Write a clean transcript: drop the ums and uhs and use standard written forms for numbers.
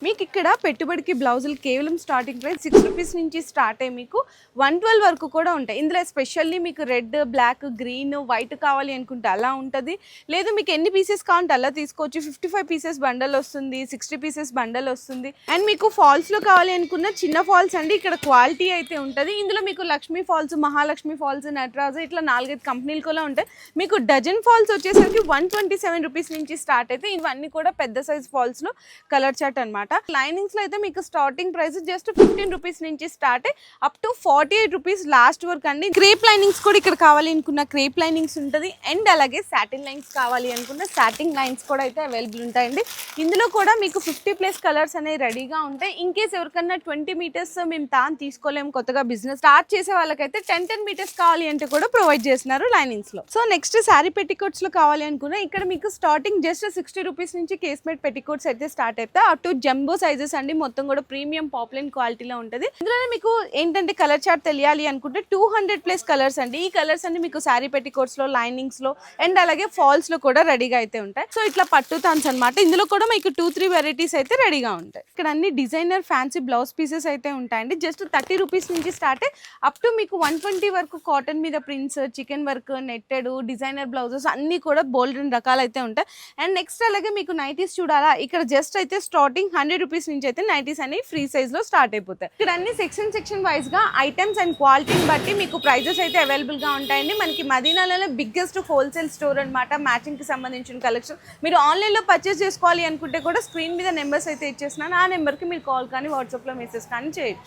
మీకు ఇక్కడ పెట్టుబడికి బ్లౌజులు కేవలం స్టార్టింగ్ ప్రైస్ 6 రూపీస్ నుంచి స్టార్ట్ అయ్యి మీకు 112 వరకు కూడా ఉంటాయి. ఇందులో ఎస్పెషల్లీ మీకు రెడ్, బ్లాక్, గ్రీన్, వైట్ కావాలి అనుకుంటే అలా ఉంటుంది. లేదు మీకు ఎన్ని పీసెస్ కావాలంటే అలా తీసుకోవచ్చు. 55 పీసెస్ బండల్ వస్తుంది, 60 పీసెస్ బండల్ వస్తుంది. అండ్ మీకు ఫాల్స్లో కావాలి అనుకున్న చిన్న ఫాల్స్ అండి ఇక్కడ క్వాలిటీ అయితే ఉంటుంది. ఇందులో మీకు లక్ష్మీ ఫాల్స్, మహాలక్ష్మి ఫాల్స్, నటరాజు ఇట్లా 4-5 కంపెనీలు కూడా ఉంటాయి. మీకు డజన్ ఫాల్స్ వచ్చేసరికి 127 రూపీస్ నుంచి స్టార్ట్ అయితే ఇవన్నీ కూడా పెద్ద సైజ్ ఫాల్స్లో కలర్ చార్ట్ అనమాట. లైనింగ్స్ లో అయితే మీకు స్టార్టింగ్ ప్రైస్ జస్ట్ 15 రూపీస్ నుంచి start up to 48 rupees last వరకు అండి. క్రేప్ లైనింగ్స్ కూడా ఇక్కడ కావాలి అనుకున్న క్రేప్ లైనింగ్స్ ఉంటుంది. అండ్ అలాగే సాటిన్ లైన్స్ కావాలి అనుకున్న సాటిన్ లైన్స్ కూడా అయితే అవైలబుల్ ఉంటాయండి. ఇందులో కూడా మీకు 50+ కలర్స్ అనేవి రెడీగా ఉంటాయి. ఇన్ కేస్ ఎవరికన్నా 20 మీటర్స్ మేము తీసుకోలేము, కొత్తగా బిజినెస్ స్టార్ట్ చేసే వాళ్ళకైతే 10 మీటర్స్ కావాలి అంటే కూడా ప్రొవైడ్ చేస్తున్నారు లైనింగ్స్ లో. సో నెక్స్ట్ శారీ పెట్టికోట్స్ లో కావాలి అనుకున్న ఇక్కడ మీకు స్టార్టింగ్ జస్ట్ 60 రూపీస్ నుంచి కేస్మేట్ పెట్టికోట్స్ అయితే స్టార్ట్ అవుతాయి. అప్ టు జంబో సైజెస్ అండి, మొత్తం కూడా ప్రీమియం పాపులర్ క్వాలిటీలో ఉంటుంది. ఇందులోనే మీకు ఏంటంటే కలర్ చార్ట్ తెలియాలి అనుకుంటే 200+ కలర్స్ అండి. ఈ కలర్స్ అన్ని మీకు శారీ పెట్టికోట్స్ లో, లైనింగ్స్ లో అండ్ అలాగే ఫాల్స్ లో కూడా రెడీగా అయితే ఉంటాయి. సో ఇట్లా పట్టు తాన్స్ అనమాట. ఇందులో కూడా మీకు 2-3 వెరైటీస్ అయితే రెడీగా ఉంటాయి. ఇక్కడ అన్ని డిజైనర్ ఫ్యాన్సీ బ్లౌజ్ పీసెస్ అయితే ఉంటాయండి. జస్ట్ 30 రూపీస్ నుంచి స్టార్ట్ అప్ టు మీకు 120 వరకు కాటన్ మీద prints, chicken work, netted, designer blouses అన్ని కూడా బోల్డ్ రకాలు అయితే ఉంటాయి. అండ్ నెక్స్ట్ అలాగే మీకు నైటీస్ చూడాలా, ఇక్కడ జస్ట్ అయితే స్టార్టింగ్ 100 రూపీస్ నుంచి అయితే నైటీస్ అనేవి ఫ్రీ సైజ్ లో స్టార్ట్ అయిపోతాయి. ఇక్కడ అన్ని సెక్షన్ వైజ్ గా ఐటమ్స్ అండ్ క్వాలిటీని బట్టి మీకు ప్రైజెస్ అయితే అవైలబుల్ గా ఉంటాయండి. మనకి మదీనాలో బిగ్గెస్ట్ హోల్సేల్ స్టోర్ అనమాట. మ్యాచింగ్ కి సంబంధించిన కలెక్షన్ మీరు ఆన్లైన్ లో పర్చేస్ చేసుకోవాలి అనుకుంటే కూడా స్క్రీన్ మీద నెంబర్స్ అయితే ఇచ్చేస్తున్నాను. ఆ నెంబర్ కి మీరు కాల్ కానీ వాట్సాప్ లో మెసేజ్ కానీ చేయొచ్చు.